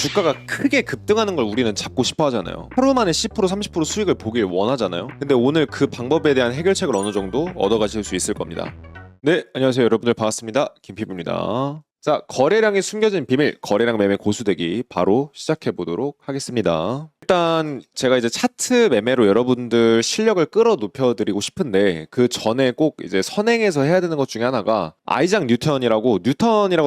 주가가 크게 급등하는 걸 우리는 잡고 싶어 하잖아요. 하루 만에 10% 30% 수익을 보길 원하잖아요. 근데 오늘 그 방법에 대한 해결책을 어느 정도 얻어가실 수 있을 겁니다. 네, 안녕하세요 여러분들, 반갑습니다. 김피부입니다. 자, 거래량이 숨겨진 비밀, 거래량 매매 고수되기 바로 시작해 보도록 하겠습니다. 일단 제가 이제 차트 매매로 여러분들 실력을 끌어높여 드리고 싶은데, 그 전에 꼭 이제 선행해서 해야 되는 것 중에 하나가 아이작 뉴턴이라고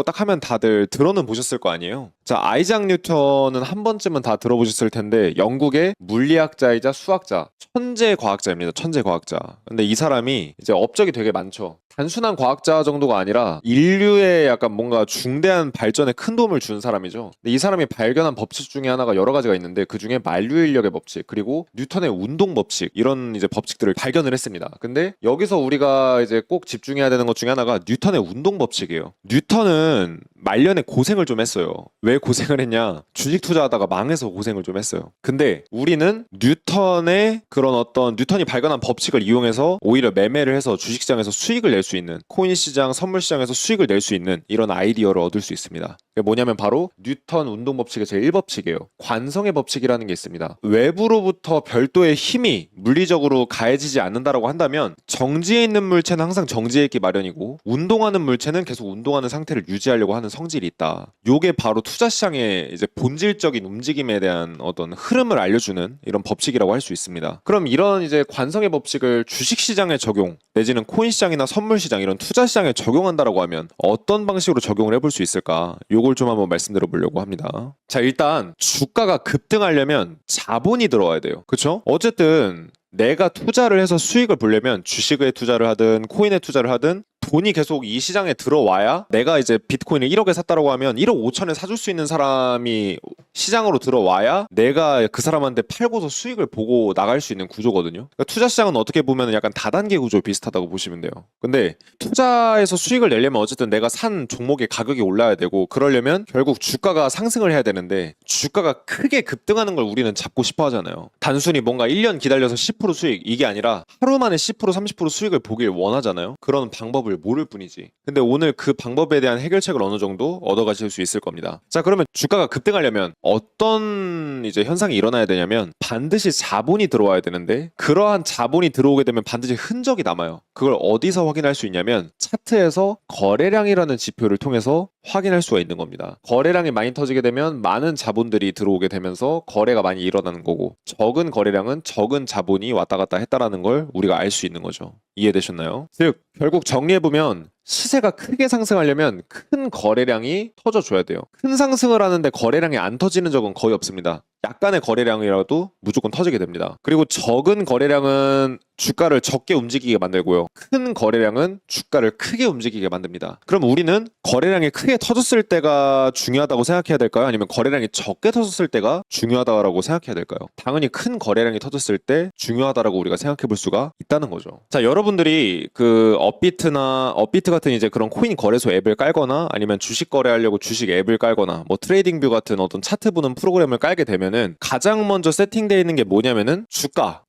딱 하면 다들 들어는 보셨을 거 아니에요. 자, 아이작 뉴턴은 한 번쯤은 다 들어보셨을 텐데, 영국의 물리학자이자 수학자, 천재 과학자입니다. 천재 과학자. 근데 이 사람이 이제 업적이 되게 많죠. 단순한 과학자 정도가 아니라 인류의 약간 뭔가 중대한 발전에 큰 도움을 준 사람이죠. 근데 이 사람이 발견한 법칙 중에 하나가 여러 가지가 있는데, 그 중에 만류인력의 법칙, 그리고 뉴턴의 운동 법칙, 이런 이제 법칙들을 발견을 했습니다. 근데 여기서 우리가 이제 꼭 집중해야 되는 것 중에 하나가 뉴턴의 운동 법칙이에요. 뉴턴은 말년에 고생을 좀 했어요. 왜 고생을 했냐? 주식 투자하다가 망해서 고생을 좀 했어요. 근데 우리는 뉴턴의 그런 어떤 뉴턴이 발견한 법칙을 이용해서 오히려 매매를 해서 주식시장에서 수익을 낼 수 있는, 코인 시장, 선물 시장에서 수익을 낼 수 있는 이런 아이디어를 얻을 수 있습니다. 그게 뭐냐면 바로 뉴턴 운동 법칙의 제1법칙이에요. 관성의 법칙이라는 게 있습니다. 외부로부터 별도의 힘이 물리적으로 가해지지 않는다라고 한다면 정지해 있는 물체는 항상 정지해 있기 마련이고, 운동하는 물체는 계속 운동하는 상태를 유지하려고 하는 성질이 있다. 요게 바로 투자 시장의 이제 본질적인 움직임에 대한 어떤 흐름을 알려주는 이런 법칙이라고 할 수 있습니다. 그럼 이런 이제 관성의 법칙을 주식 시장에 적용, 내지는 코인 시장이나 선물 시장, 이런 투자 시장에 적용한다라고 하면 어떤 방식으로 적용을 해볼 수 있을까? 요걸 좀 한번 말씀드려 보려고 합니다. 자, 일단 주가가 급등하려면 자본이 들어와야 돼요. 그쵸? 어쨌든 내가 투자를 해서 수익을 보려면 주식에 투자를 하든 코인에 투자를 하든 돈이 계속 이 시장에 들어와야, 내가 이제 비트코인을 1억에 샀다라고 하면 1억 5천에 사줄 수 있는 사람이 시장으로 들어와야 내가 그 사람한테 팔고서 수익을 보고 나갈 수 있는 구조거든요. 그러니까 투자 시장은 어떻게 보면 약간 다단계 구조 비슷하다고 보시면 돼요. 근데 투자에서 수익을 내려면 어쨌든 내가 산 종목의 가격이 올라야 되고, 그러려면 결국 주가가 상승을 해야 되는데, 주가가 크게 급등하는 걸 우리는 잡고 싶어 하잖아요. 단순히 뭔가 1년 기다려서 10% 수익, 이게 아니라 하루 만에 10% 30% 수익을 보길 원하잖아요. 그런 방법을 모를 뿐이지. 근데 오늘 그 방법에 대한 해결책을 어느 정도 얻어가실 수 있을 겁니다. 자, 그러면 주가가 급등하려면 어떤 이제 현상이 일어나야 되냐면, 반드시 자본이 들어와야 되는데, 그러한 자본이 들어오게 되면 반드시 흔적이 남아요. 그걸 어디서 확인할 수 있냐면 차트에서 거래량이라는 지표를 통해서 확인할 수가 있는 겁니다. 거래량이 많이 터지게 되면 많은 자본들이 들어오게 되면서 거래가 많이 일어나는 거고, 적은 거래량은 적은 자본이 왔다 갔다 했다라는 걸 우리가 알 수 있는 거죠. 이해되셨나요? 즉 결국 정리해보면, 시세가 크게 상승하려면 큰 거래량이 터져줘야 돼요. 큰 상승을 하는데 거래량이 안 터지는 적은 거의 없습니다. 약간의 거래량이라도 무조건 터지게 됩니다. 그리고 적은 거래량은 주가를 적게 움직이게 만들고요, 큰 거래량은 주가를 크게 움직이게 만듭니다. 그럼 우리는 거래량이 크게 터졌을 때가 중요하다고 생각해야 될까요? 아니면 거래량이 적게 터졌을 때가 중요하다고 생각해야 될까요? 당연히 큰 거래량이 터졌을 때 중요하다라고 우리가 생각해 볼 수가 있다는 거죠. 자, 여러분들이 그 업비트 같은 이제 그런 코인 거래소 앱을 깔거나, 아니면 주식 거래하려고 주식 앱을 깔거나, 뭐 트레이딩뷰 같은 어떤 차트 보는 프로그램을 깔게 되면은 가장 먼저 세팅되어 있는 게 뭐냐면은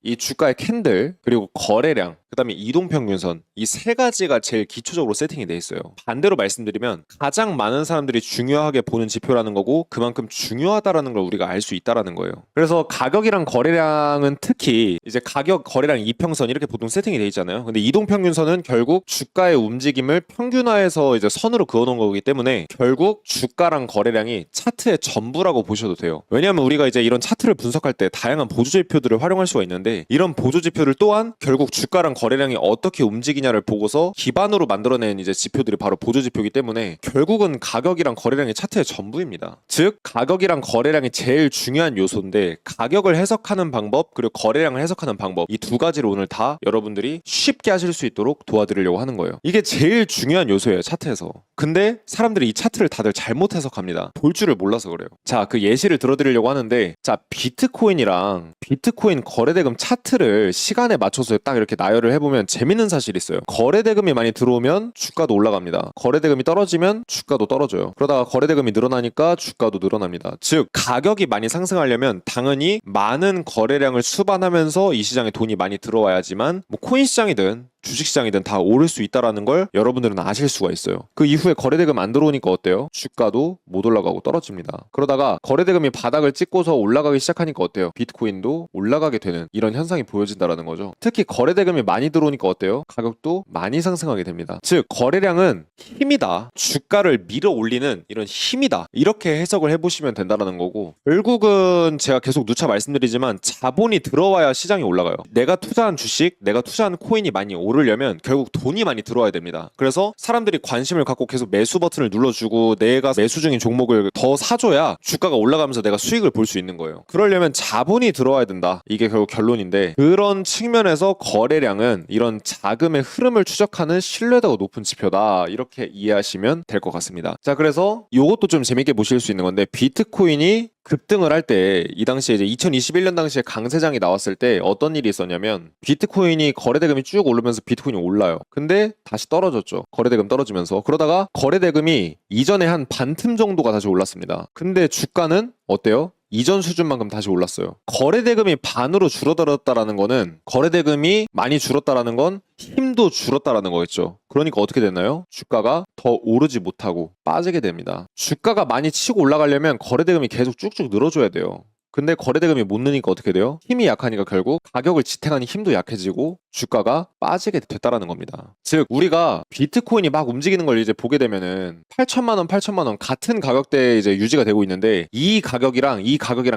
이 주가의 캔들, 그리고 거래량, 그 다음에 이동평균선, 이 세 가지가 제일 기초적으로 세팅이 돼 있어요. 반대로 말씀드리면 가장 많은 사람들이 중요하게 보는 지표라는 거고, 그만큼 중요하다라는 걸 우리가 알 수 있다라는 거예요. 그래서 가격이랑 거래량은 특히 이제 가격, 거래량, 이평선 이렇게 보통 세팅이 돼 있잖아요. 근데 이동평균선은 결국 주가의 움직임을 평균화해서 이제 선으로 그어놓은 거기 때문에 결국 주가랑 거래량이 차트의 전부라고 보셔도 돼요. 왜냐하면 우리가 이제 이런 차트를 분석할 때 다양한 보조지표들을 활용할 수가 있는데, 이런 보조지표들 또한 결국 주가랑 거래량이 어떻게 움직이냐를 보고서 기반으로 만들어낸 이제 지표들이 바로 보조지표이기 때문에 결국은 가격이랑 거래량이 차트의 전부입니다. 즉 가격이랑 거래량이 제일 중요한 요소인데, 가격을 해석하는 방법, 그리고 거래량을 해석하는 방법, 이 두 가지를 오늘 다 여러분들이 쉽게 하실 수 있도록 도와드리려고 하는 거예요. 이게 제일 중요한 요소예요, 차트에서. 근데 사람들이 이 차트를 다들 잘못 해석합니다. 볼 줄을 몰라서 그래요. 자, 그 예시를 들어드리려고 하는데, 자, 비트코인이랑 비트코인 거래대금 차트를 시간에 맞춰서 딱 이렇게 나열을 해보면 재밌는 사실이 있어요. 거래대금이 많이 들어오면 주가도 올라갑니다. 거래대금이 떨어지면 주가도 떨어져요. 그러다가 거래대금이 늘어나니까 주가도 늘어납니다. 즉 가격이 많이 상승하려면 당연히 많은 거래량을 수반하면서 이 시장에 돈이 많이 들어와야지만, 뭐 코인 시장이든 주식시장이든 다 오를 수 있다라는 걸 여러분들은 아실 수가 있어요. 그 이후에 거래대금 안 들어오니까 어때요? 주가도 못 올라가고 떨어집니다. 그러다가 거래대금이 바닥을 찍고서 올라가기 시작하니까 어때요? 비트코인도 올라가게 되는 이런 현상이 보여진다라는 거죠. 특히 거래대금이 많이 들어오니까 어때요? 가격도 많이 상승하게 됩니다. 즉 거래량은 힘이다. 주가를 밀어 올리는 이런 힘이다. 이렇게 해석을 해보시면 된다라는 거고, 결국은 제가 계속 누차 말씀드리지만 자본이 들어와야 시장이 올라가요. 내가 투자한 주식, 내가 투자한 코인이 많이 오르려면 결국 돈이 많이 들어와야 됩니다. 그래서 사람들이 관심을 갖고 계속 매수 버튼을 눌러주고 내가 매수 중인 종목을 더 사줘야 주가가 올라가면서 내가 수익을 볼 수 있는 거예요. 그러려면 자본이 들어와야 된다. 이게 결국 결론인데, 그런 측면에서 거래량은 이런 자금의 흐름을 추적하는 신뢰도가 높은 지표다. 이렇게 이해하시면 될 것 같습니다. 자, 그래서 이것도 좀 재밌게 보실 수 있는 건데, 비트코인이 급등을 할 때, 이 당시에 이제 2021년 당시에 강세장이 나왔을 때 어떤 일이 있었냐면, 비트코인이 거래대금이 쭉 오르면서 비트코인이 올라요. 근데 다시 떨어졌죠. 거래대금 떨어지면서. 그러다가 거래대금이 이전에 한 반틈 정도가 다시 올랐습니다. 근데 주가는 어때요? 이전 수준만큼 다시 올랐어요. 거래대금이 반으로 줄어들었다라는 거는, 거래대금이 많이 줄었다라는 건 힘도 줄었다라는 거겠죠. 그러니까 어떻게 되나요? 주가가 더 오르지 못하고 빠지게 됩니다. 주가가 많이 치고 올라가려면 거래대금이 계속 쭉쭉 늘어줘야 돼요. 근데 거래대금이 못 느니까 어떻게 돼요? 힘이 약하니까 결국 가격을 지탱하는 힘도 약해지고 주가가 빠지게 됐다라는 겁니다. 즉 우리가 비트코인이 막 움직이는 걸 이제 보게 되면은 8천만 원, 8천만 원 같은 가격대에 이제 유지가 되고 있는데, 이 가격이랑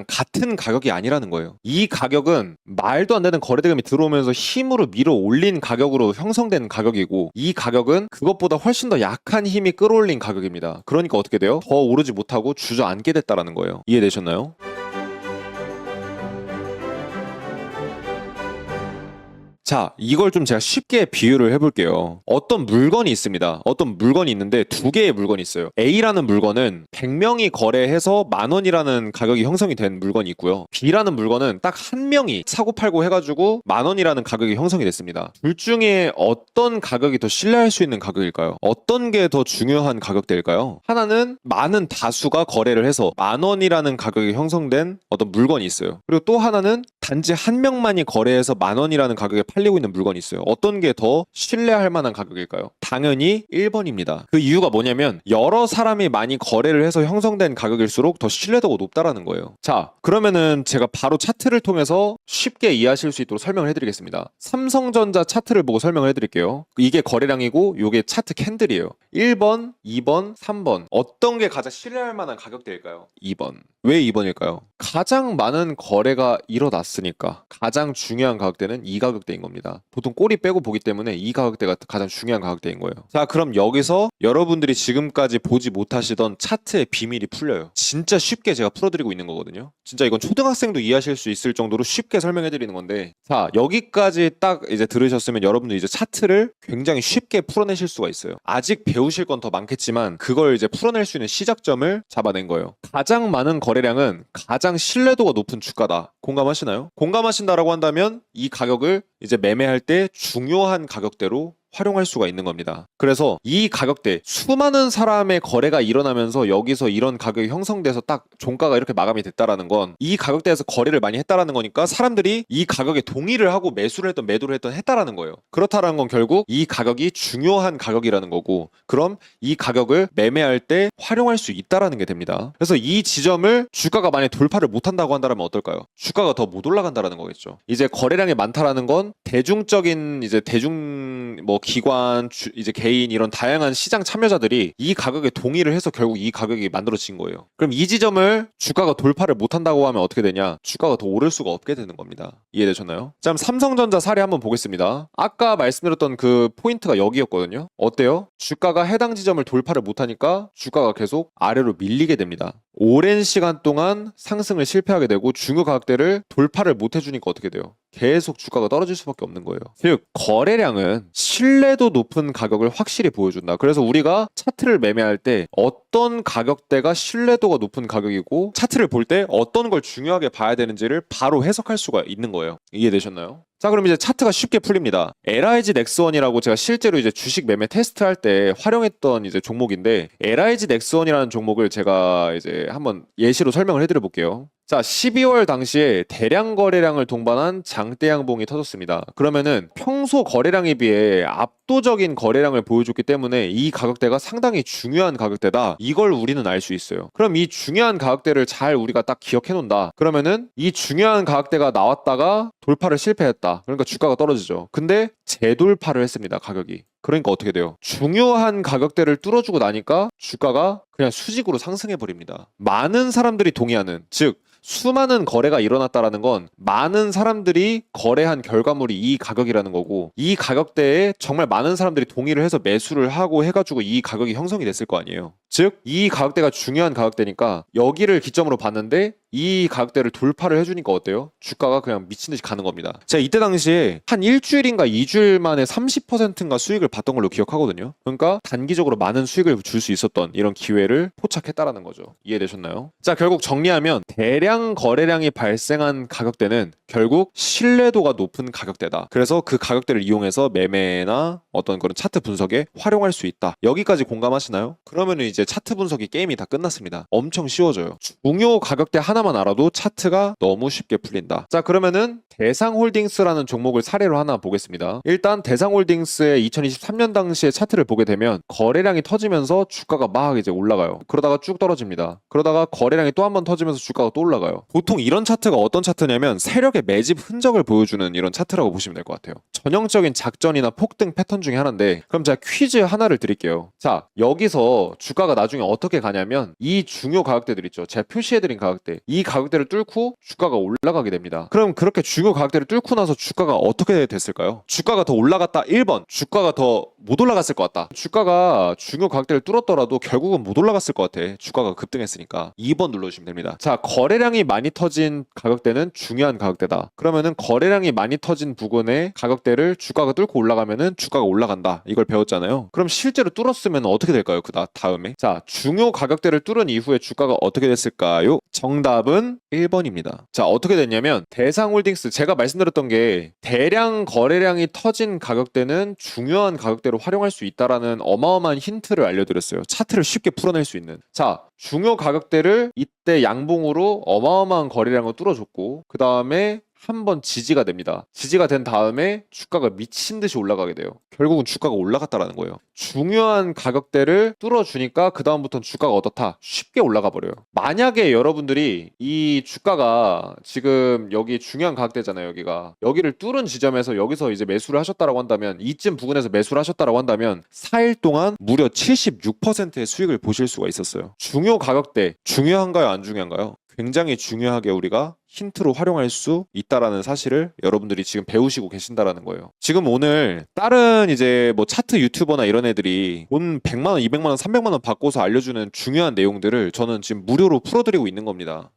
같은 가격이 아니라는 거예요. 이 가격은 말도 안 되는 거래대금이 들어오면서 힘으로 밀어 올린 가격으로 형성된 가격이고, 이 가격은 그것보다 훨씬 더 약한 힘이 끌어올린 가격입니다. 그러니까 어떻게 돼요? 더 오르지 못하고 주저앉게 됐다라는 거예요. 이해되셨나요? 자, 이걸 좀 제가 쉽게 비유를 해볼게요. 어떤 물건이 있습니다. 어떤 물건이 있는데 두 개의 물건이 있어요. A라는 물건은 100명이 거래해서 10,000원이라는 가격이 형성이 된 물건이 있고요. B라는 물건은 딱 한 명이 사고 팔고 해가지고 10,000원이라는 가격이 형성이 됐습니다. 둘 중에 어떤 가격이 더 신뢰할 수 있는 가격일까요? 어떤 게 더 중요한 가격대일까요? 하나는 많은 다수가 거래를 해서 10,000원이라는 가격이 형성된 어떤 물건이 있어요. 그리고 또 하나는 단지 한 명만이 거래해서 10,000원이라는 가격에 팔리고 있는 물건이 있어요. 어떤 게 더 신뢰할 만한 가격일까요? 당연히 1번입니다. 그 이유가 뭐냐면, 여러 사람이 많이 거래를 해서 형성된 가격일수록 더 신뢰도가 높다라는 거예요. 자, 그러면은 제가 바로 차트를 통해서 쉽게 이해하실 수 있도록 설명을 해드리겠습니다. 삼성전자 차트를 보고 설명을 해드릴게요. 이게 거래량이고 이게 차트 캔들이에요. 1번, 2번, 3번. 어떤 게 가장 신뢰할 만한 가격대일까요? 2번. 왜 2번일까요? 가장 많은 거래가 일어났으니까 가장 중요한 가격대는 이 가격대인 겁니다. 보통 꼬리 빼고 보기 때문에 이 가격대가 가장 중요한 가격대인 거예요. 자, 그럼 여기서 여러분들이 지금까지 보지 못하시던 차트의 비밀이 풀려요. 진짜 쉽게 제가 풀어드리고 있는 거거든요. 진짜 이건 초등학생도 이해하실 수 있을 정도로 쉽게 설명해드리는 건데, 자, 여기까지 딱 이제 들으셨으면 여러분들 이제 차트를 굉장히 쉽게 풀어내실 수가 있어요. 아직 배우실 건 더 많겠지만 그걸 이제 풀어낼 수 있는 시작점을 잡아낸 거예요. 가장 많은 거래량은 가장 신뢰도가 높은 주가다. 공감하시나요? 공감하신다라고 한다면 이 가격을 이제 매매할 때 중요한 가격대로 활용할 수가 있는 겁니다. 그래서 이 가격대, 수많은 사람의 거래가 일어나면서 여기서 이런 가격이 형성돼서 딱 종가가 이렇게 마감이 됐다라는 건, 이 가격대에서 거래를 많이 했다라는 거니까 사람들이 이 가격에 동의를 하고 매수를 했던 매도를 했던 했다라는 거예요. 그렇다라는 건 결국 이 가격이 중요한 가격이라는 거고, 그럼 이 가격을 매매할 때 활용할 수 있다라는 게 됩니다. 그래서 이 지점을 주가가 만약 돌파를 못한다고 한다면 어떨까요? 주가가 더 못 올라간다라는 거겠죠. 이제 거래량이 많다라는 건 대중적인 이제 기관, 이제 개인 이런 다양한 시장 참여자들이 이 가격에 동의를 해서 결국 이 가격이 만들어진 거예요. 그럼 이 지점을 주가가 돌파를 못한다고 하면 어떻게 되냐? 주가가 더 오를 수가 없게 되는 겁니다. 이해되셨나요? 자, 그럼 삼성전자 사례 한번 보겠습니다. 아까 말씀드렸던 그 포인트가 여기였거든요. 어때요? 주가가 해당 지점을 돌파를 못하니까 주가가 계속 아래로 밀리게 됩니다. 오랜 시간 동안 상승을 실패하게 되고 중요 가격대를 돌파를 못 해주니까 어떻게 돼요? 계속 주가가 떨어질 수밖에 없는 거예요. 즉 거래량은 신뢰도 높은 가격을 확실히 보여준다. 그래서 우리가 차트를 매매할 때 어떤 가격대가 신뢰도가 높은 가격이고, 차트를 볼 때 어떤 걸 중요하게 봐야 되는지를 바로 해석할 수가 있는 거예요. 이해되셨나요? 자, 그럼 이제 차트가 쉽게 풀립니다. LIG 넥스원이라고 제가 실제로 이제 주식 매매 테스트할 때 활용했던 이제 종목인데, LIG 넥스원이라는 종목을 제가 이제 한번 예시로 설명을 해드려 볼게요. 자, 12월 당시에 대량 거래량을 동반한 장대양봉이 터졌습니다. 그러면은 평소 거래량에 비해 압도적인 거래량을 보여줬기 때문에 이 가격대가 상당히 중요한 가격대다. 이걸 우리는 알 수 있어요. 그럼 이 중요한 가격대를 잘 우리가 딱 기억해 놓는다. 그러면은 이 중요한 가격대가 나왔다가 돌파를 실패했다. 그러니까 주가가 떨어지죠. 근데 재돌파를 했습니다. 가격이. 그러니까 어떻게 돼요? 중요한 가격대를 뚫어주고 나니까 주가가 그냥 수직으로 상승해 버립니다. 많은 사람들이 동의하는, 즉 수많은 거래가 일어났다라는 건 많은 사람들이 거래한 결과물이 이 가격이라는 거고, 이 가격대에 정말 많은 사람들이 동의를 해서 매수를 하고 해가지고 이 가격이 형성이 됐을 거 아니에요. 즉 이 가격대가 중요한 가격대니까 여기를 기점으로 봤는데 이 가격대를 돌파를 해주니까 어때요? 주가가 그냥 미친 듯이 가는 겁니다. 제가 이때 당시에 한 일주일인가 2주일 만에 30%인가 수익을 봤던 걸로 기억하거든요. 그러니까 단기적으로 많은 수익을 줄 수 있었던 이런 기회를 포착했다라는 거죠. 이해되셨나요? 자, 결국 정리하면 대량 거래량이 발생한 가격대는 결국 신뢰도가 높은 가격대다. 그래서 그 가격대를 이용해서 매매나 어떤 그런 차트 분석에 활용할 수 있다. 여기까지 공감하시나요? 그러면 이제 차트 분석이 게임이 다 끝났습니다. 엄청 쉬워져요. 중요 가격대 하나만 알아도 차트가 너무 쉽게 풀린다. 자, 그러면은 대상홀딩스라는 종목을 사례로 하나 보겠습니다. 일단 대상홀딩스의 2023년 당시의 차트를 보게 되면 거래량이 터지면서 주가가 막 이제 올라가요. 그러다가 쭉 떨어집니다. 그러다가 거래량이 또 한 번 터지면서 주가가 또 올라가요. 보통 이런 차트가 어떤 차트냐면 세력의 매집 흔적을 보여주는 이런 차트라고 보시면 될 것 같아요. 전형적인 작전이나 폭등 패턴 중에 하나인데, 그럼 제가 퀴즈 하나를 드릴게요. 자, 여기서 주가가 나중에 어떻게 가냐면 이 중요 가격대들 있죠. 제가 표시해드린 가격대, 이 가격대를 뚫고 주가가 올라가게 됩니다. 그럼 그렇게 중요 가격대를 뚫고 나서 주가가 어떻게 됐을까요? 주가가 더 올라갔다 1번, 주가가 더 못 올라갔을 것 같다. 주가가 중요 가격대를 뚫었더라도 결국은 못 올라갔을 것 같아. 주가가 급등했으니까. 2번 눌러주시면 됩니다. 자, 거래량이 많이 터진 가격대는 중요한 가격대다. 그러면은 거래량이 많이 터진 부근의 가격대를 주가가 뚫고 올라가면은 주가가 올라간다. 이걸 배웠잖아요. 그럼 실제로 뚫었으면 어떻게 될까요? 그 다음에. 자, 중요 가격대를 뚫은 이후에 주가가 어떻게 됐을까요? 정답은 1번입니다. 자, 어떻게 됐냐면 대상홀딩스, 제가 말씀드렸던 게 대량 거래량이 터진 가격대는 중요한 가격대로 활용할 수 있다라는 어마어마한 힌트를 알려드렸어요. 차트를 쉽게 풀어낼 수 있는. 자, 중요 가격대를 이때 양봉으로 어마어마한 거래량을 뚫어줬고, 그 다음에 한번 지지가 됩니다. 지지가 된 다음에 주가가 미친 듯이 올라가게 돼요. 결국은 주가가 올라갔다라는 거예요. 중요한 가격대를 뚫어주니까 그 다음부터는 주가가 어떻다? 쉽게 올라가 버려요. 만약에 여러분들이 이 주가가 지금 여기 중요한 가격대잖아요. 여기를 뚫은 지점에서 여기서 이제 매수를 하셨다라고 한다면, 이쯤 부근에서 매수를 하셨다라고 한다면 4일 동안 무려 76%의 수익을 보실 수가 있었어요. 중요 가격대 중요한가요? 안 중요한가요? 굉장히 중요하게 우리가 힌트로 활용할 수 있다라는 사실을 여러분들이 지금 배우시고 계신다라는 거예요. 지금 오늘 다른 이제 뭐 차트 유튜버나 이런 애들이 돈 100만 원, 200만 원, 300만 원 받고서 알려주는 중요한 내용들을 저는 지금 무료로 풀어드리고 있는 겁니다.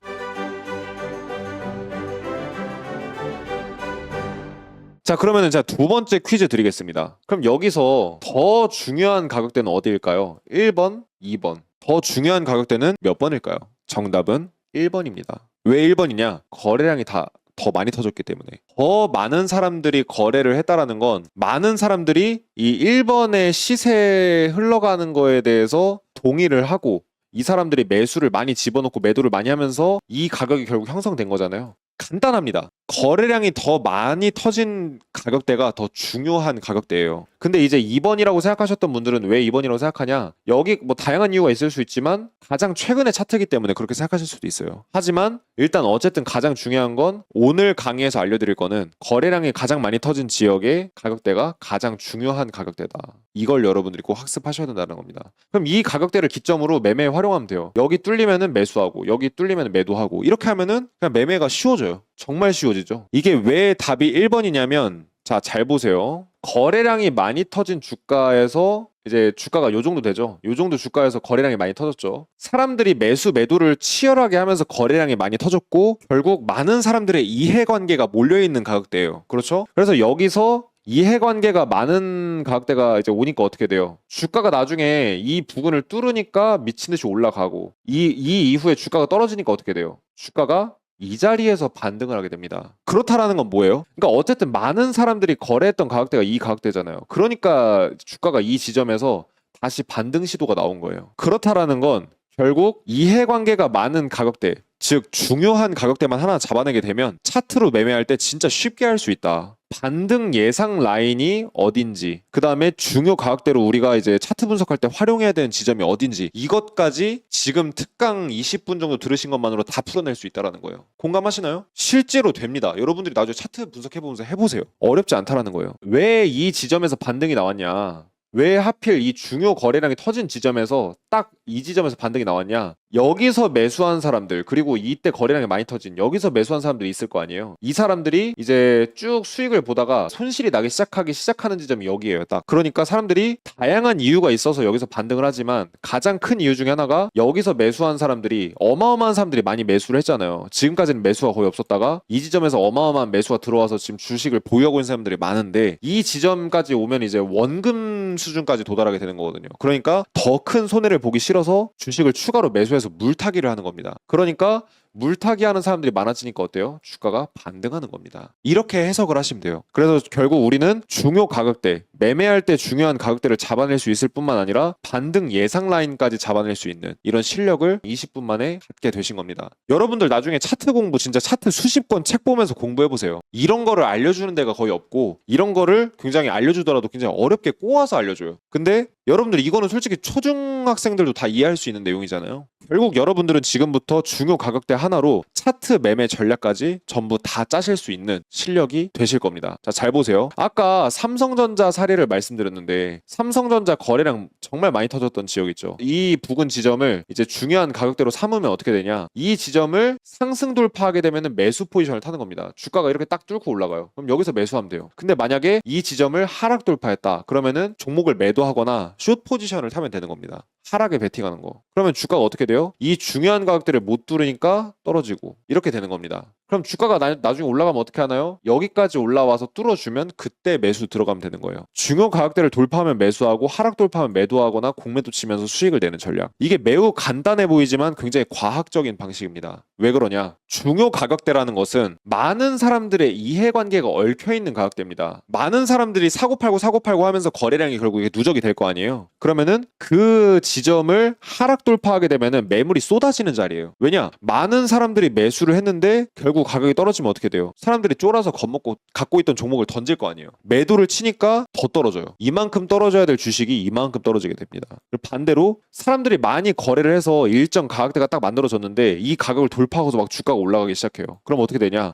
자, 그러면은 제가 두 번째 퀴즈 드리겠습니다. 그럼 여기서 더 중요한 가격대는 어디일까요? 1번, 2번. 더 중요한 가격대는 몇 번일까요? 정답은 1번입니다. 왜 1번이냐? 거래량이 더 많이 터졌기 때문에. 더 많은 사람들이 거래를 했다라는 건 많은 사람들이 이 1번의 시세에 흘러가는 거에 대해서 동의를 하고, 이 사람들이 매수를 많이 집어넣고 매도를 많이 하면서 이 가격이 결국 형성된 거잖아요. 간단합니다. 거래량이 더 많이 터진 가격대가 더 중요한 가격대예요. 근데 이제 2번이라고 생각하셨던 분들은 왜 2번이라고 생각하냐? 여기 뭐 다양한 이유가 있을 수 있지만 가장 최근의 차트이기 때문에 그렇게 생각하실 수도 있어요. 하지만 일단 어쨌든 가장 중요한 건 오늘 강의에서 알려드릴 거는 거래량이 가장 많이 터진 지역의 가격대가 가장 중요한 가격대다. 이걸 여러분들이 꼭 학습하셔야 된다는 겁니다. 그럼 이 가격대를 기점으로 매매에 활용하면 돼요. 여기 뚫리면은 매수하고, 여기 뚫리면 매도하고, 이렇게 하면은 그냥 매매가 쉬워져요. 정말 쉬워지죠. 이게 왜 답이 1번이냐면, 자, 잘 보세요. 거래량이 많이 터진 주가에서 이제 주가가 요 정도 되죠. 요 정도 주가에서 거래량이 많이 터졌죠. 사람들이 매수 매도를 치열하게 하면서 거래량이 많이 터졌고, 결국 많은 사람들의 이해관계가 몰려있는 가격대예요. 그렇죠? 그래서 여기서 이해관계가 많은 가격대가 이제 오니까 어떻게 돼요? 주가가 나중에 이 부근을 뚫으니까 미친듯이 올라가고, 이 이후에 주가가 떨어지니까 어떻게 돼요? 주가가 이 자리에서 반등을 하게 됩니다. 그렇다라는 건 뭐예요? 그러니까 어쨌든 많은 사람들이 거래했던 가격대가 이 가격대잖아요. 그러니까 주가가 이 지점에서 다시 반등 시도가 나온 거예요. 그렇다라는 건 결국 이해관계가 많은 가격대, 즉 중요한 가격대만 하나 잡아내게 되면 차트로 매매할 때 진짜 쉽게 할 수 있다. 반등 예상 라인이 어딘지, 그 다음에 중요 가격대로 우리가 이제 차트 분석할 때 활용해야 되는 지점이 어딘지, 이것까지 지금 특강 20분 정도 들으신 것만으로 다 풀어낼 수 있다는 거예요. 공감하시나요? 실제로 됩니다. 여러분들이 나중에 차트 분석해보면서 해보세요. 어렵지 않다라는 거예요. 왜 이 지점에서 반등이 나왔냐, 왜 하필 이 중요 거래량이 터진 지점에서 딱 이 지점에서 반등이 나왔냐, 여기서 매수한 사람들, 그리고 이때 거래량이 많이 터진 여기서 매수한 사람들이 있을 거 아니에요. 이 사람들이 이제 쭉 수익을 보다가 손실이 나기 시작하는 지점이 여기예요. 딱 그러니까 사람들이 다양한 이유가 있어서 여기서 반등을 하지만 가장 큰 이유 중에 하나가 여기서 매수한 사람들이, 어마어마한 사람들이 많이 매수를 했잖아요. 지금까지는 매수가 거의 없었다가 이 지점에서 어마어마한 매수가 들어와서 지금 주식을 보유하고 있는 사람들이 많은데, 이 지점까지 오면 이제 원금 수준까지 도달하게 되는 거거든요. 그러니까 더 큰 손해를 보기 싫어서 주식을 추가로 매수해서 물타기를 하는 겁니다. 그러니까 물타기 하는 사람들이 많아지니까 어때요? 주가가 반등하는 겁니다. 이렇게 해석을 하시면 돼요. 그래서 결국 우리는 중요 가격대, 매매할 때 중요한 가격대를 잡아낼 수 있을 뿐만 아니라 반등 예상 라인까지 잡아낼 수 있는 이런 실력을 20분 만에 갖게 되신 겁니다. 여러분들 나중에 차트 공부, 진짜 차트 수십 권 책 보면서 공부해보세요. 이런 거를 알려주는 데가 거의 없고, 이런 거를 굉장히 알려주더라도 굉장히 어렵게 꼬아서 알려줘요. 근데 여러분들 이거는 솔직히 초중학생들도 다 이해할 수 있는 내용이잖아요. 결국 여러분들은 지금부터 중요 가격대 하나로 차트 매매 전략까지 전부 다 짜실 수 있는 실력이 되실 겁니다. 자, 잘 보세요. 아까 삼성전자 사례를 말씀드렸는데, 삼성전자 거래량 정말 많이 터졌던 지역 있죠. 이 부근 지점을 이제 중요한 가격대로 삼으면 어떻게 되냐, 이 지점을 상승 돌파하게 되면 매수 포지션을 타는 겁니다. 주가가 이렇게 딱 뚫고 올라가요. 그럼 여기서 매수하면 돼요. 근데 만약에 이 지점을 하락 돌파했다 그러면은 종목을 매도하거나 숏 포지션을 타면 되는 겁니다. 하락에 베팅하는 거. 그러면 주가가 어떻게 돼요? 이 중요한 가격대를 못 뚫으니까 떨어지고 이렇게 되는 겁니다. 그럼 주가가 나중에 올라가면 어떻게 하나요? 여기까지 올라와서 뚫어주면 그때 매수 들어가면 되는 거예요. 중요 가격대를 돌파하면 매수하고 하락 돌파하면 매도하거나 공매도 치면서 수익을 내는 전략. 이게 매우 간단해 보이지만 굉장히 과학적인 방식입니다. 왜 그러냐? 중요 가격대라는 것은 많은 사람들의 이해관계가 얽혀있는 가격대입니다. 많은 사람들이 사고 팔고 하면서 거래량이 결국 이게 누적이 될 거 아니에요. 그러면은 그 지점을 하락 돌파하게 되면은 매물이 쏟아지는 자리예요. 왜냐? 많은 사람들이 매수를 했는데 결국 가격이 떨어지면 어떻게 돼요? 사람들이 쫄아서 겁먹고 갖고 있던 종목을 던질 거 아니에요. 매도를 치니까 더 떨어져요. 이만큼 떨어져야 될 주식이 이만큼 떨어지게 됩니다. 반대로 사람들이 많이 거래를 해서 일정 가격대가 딱 만들어졌는데 이 가격을 돌파하고서 막 주가가 올라가기 시작해요. 그럼 어떻게 되냐?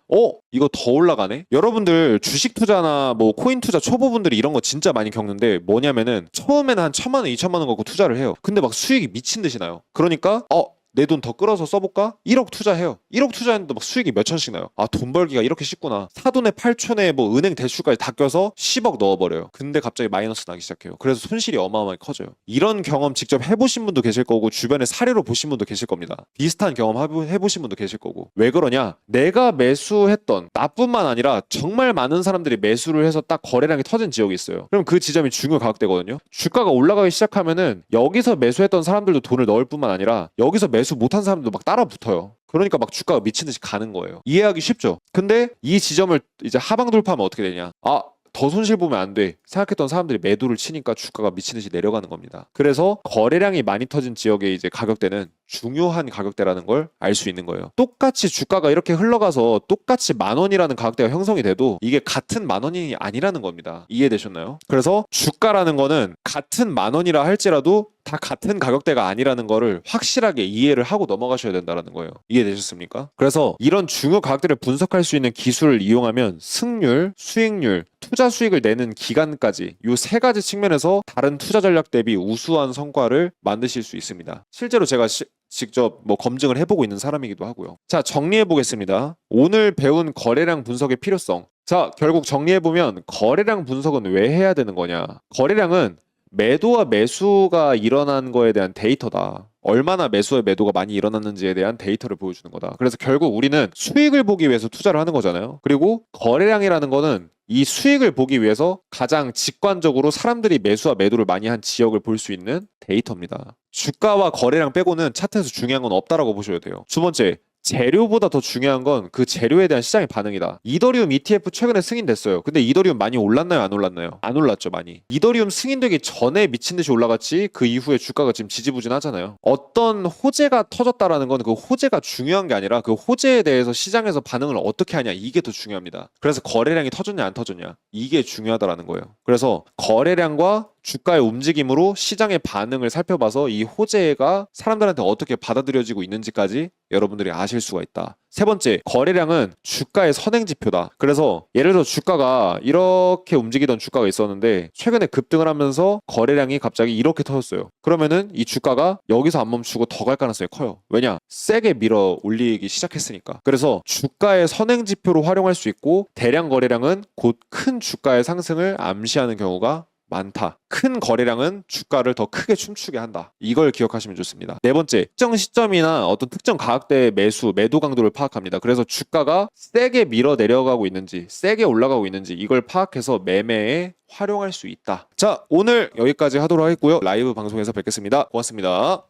이거 더 올라가네? 여러분들 주식 투자나 뭐 코인 투자 초보분들이 이런 거 진짜 많이 겪는데, 뭐냐면은 처음에는 한 1,000만 원, 2,000만 원 갖고 투자를 해요. 근데 막 수익이 미친 듯이 나요. 그러니까 내 돈 더 끌어서 써볼까? 1억 투자해요. 1억 투자했는데 막 수익이 몇 천씩 나요. 돈 벌기가 이렇게 쉽구나. 사돈의 8촌에 뭐 은행 대출까지 다 껴서 10억 넣어버려요. 근데 갑자기 마이너스 나기 시작해요. 그래서 손실이 어마어마하게 커져요. 이런 경험 직접 해보신 분도 계실 거고, 주변에 사례로 보신 분도 계실 겁니다. 비슷한 경험 해보신 분도 계실 거고. 왜 그러냐? 내가 매수했던, 나뿐만 아니라 정말 많은 사람들이 매수를 해서 딱 거래량이 터진 지역이 있어요. 그럼 그 지점이 중요 가격대거든요. 주가가 올라가기 시작하면은 여기서 매수했던 사람들도 돈을 넣을 뿐만 아니라 여기서 매수 못한 사람도 막 따라 붙어요. 그러니까 막 주가가 미친 듯이 가는 거예요. 이해하기 쉽죠? 근데 이 지점을 이제 하방 돌파하면 어떻게 되냐? 더 손실 보면 안 돼 생각했던 사람들이 매도를 치니까 주가가 미친 듯이 내려가는 겁니다. 그래서 거래량이 많이 터진 지역의 이제 가격대는 중요한 가격대라는 걸 알 수 있는 거예요. 똑같이 주가가 이렇게 흘러가서 똑같이 10,000원이라는 가격대가 형성이 돼도 이게 같은 10,000원이 아니라는 겁니다. 이해되셨나요? 그래서 주가라는 거는 같은 10,000원이라 할지라도 다 같은 가격대가 아니라는 거를 확실하게 이해를 하고 넘어가셔야 된다는 거예요. 이해되셨습니까? 그래서 이런 중요 가격대를 분석할 수 있는 기술을 이용하면 승률, 수익률, 투자 수익을 내는 기간까지 이 세 가지 측면에서 다른 투자 전략 대비 우수한 성과를 만드실 수 있습니다. 실제로 제가 직접 뭐 검증을 해보고 있는 사람이기도 하고요. 자, 정리해 보겠습니다. 오늘 배운 거래량 분석의 필요성. 자, 결국 정리해보면 거래량 분석은 왜 해야 되는 거냐? 거래량은 매도와 매수가 일어난 거에 대한 데이터다. 얼마나 매수와 매도가 많이 일어났는지에 대한 데이터를 보여주는 거다. 그래서 결국 우리는 수익을 보기 위해서 투자를 하는 거잖아요. 그리고 거래량이라는 거는 이 수익을 보기 위해서 가장 직관적으로 사람들이 매수와 매도를 많이 한 지역을 볼 수 있는 데이터입니다. 주가와 거래량 빼고는 차트에서 중요한 건 없다라고 보셔야 돼요. 두 번째, 재료보다 더 중요한 건 그 재료에 대한 시장의 반응이다. 이더리움 ETF 최근에 승인됐어요. 근데 이더리움 많이 올랐나요? 안 올랐나요? 안 올랐죠, 많이. 이더리움 승인되기 전에 미친 듯이 올라갔지 그 이후에 주가가 지금 지지부진하잖아요. 어떤 호재가 터졌다라는 건 그 호재가 중요한 게 아니라 그 호재에 대해서 시장에서 반응을 어떻게 하냐 이게 더 중요합니다. 그래서 거래량이 터졌냐 안 터졌냐 이게 중요하다라는 거예요. 그래서 거래량과 주가의 움직임으로 시장의 반응을 살펴봐서 이 호재가 사람들한테 어떻게 받아들여지고 있는지까지 여러분들이 아실 수가 있다. 세 번째, 거래량은 주가의 선행지표다. 그래서 예를 들어 주가가 이렇게 움직이던 주가가 있었는데 최근에 급등을 하면서 거래량이 갑자기 이렇게 터졌어요. 그러면은 이 주가가 여기서 안 멈추고 더 갈 가능성이 커요. 왜냐? 세게 밀어 올리기 시작했으니까. 그래서 주가의 선행지표로 활용할 수 있고 대량 거래량은 곧 큰 주가의 상승을 암시하는 경우가 많다. 큰 거래량은 주가를 더 크게 춤추게 한다. 이걸 기억하시면 좋습니다. 네 번째, 특정 시점이나 어떤 특정 가격대의 매도 강도를 파악합니다. 그래서 주가가 세게 밀어 내려가고 있는지, 세게 올라가고 있는지 이걸 파악해서 매매에 활용할 수 있다. 자, 오늘 여기까지 하도록 하겠고요. 라이브 방송에서 뵙겠습니다. 고맙습니다.